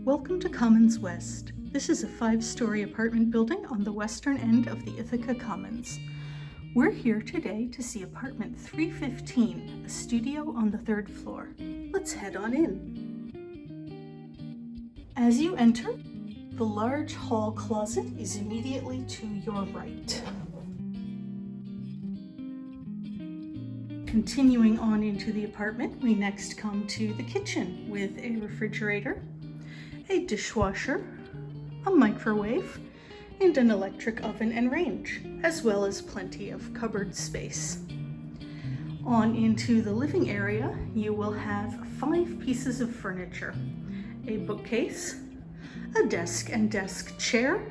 Welcome to Commons West. This is a 5-story apartment building on the western end of the Ithaca Commons. We're here today to see apartment 315, a studio on the 3rd floor. Let's head on in. As you enter, the large hall closet is immediately to your right. Continuing on into the apartment, we next come to the kitchen with a refrigerator, a dishwasher, a microwave, and an electric oven and range, as well as plenty of cupboard space. On into the living area, you will have 5 pieces of furniture: a bookcase, a desk and desk chair,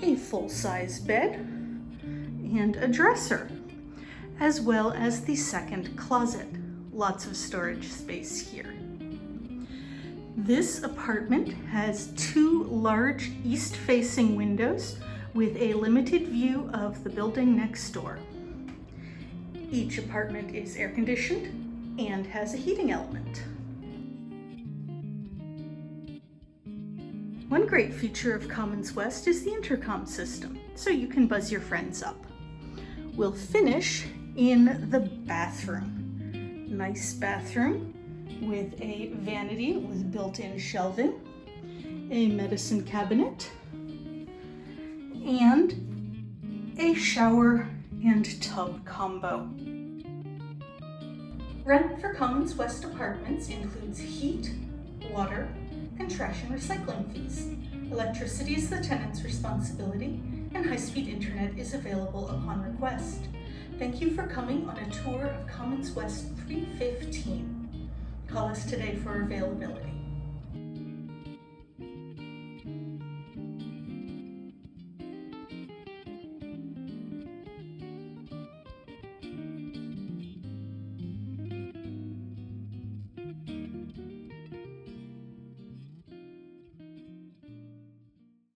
a full-size bed, and a dresser, as well as the second closet. Lots of storage space here. This apartment has 2 large east-facing windows with a limited view of the building next door. Each apartment is air-conditioned and has a heating element. One great feature of Commons West is the intercom system, so you can buzz your friends up. We'll finish in the bathroom. Nice bathroom with a vanity with built-in shelving, a medicine cabinet, and a shower and tub combo. Rent for Commons West apartments includes heat, water, and trash and recycling fees. Electricity is the tenant's responsibility, and high-speed internet is available upon request. Thank you for coming on a tour of Commons West 315. Call us today for availability.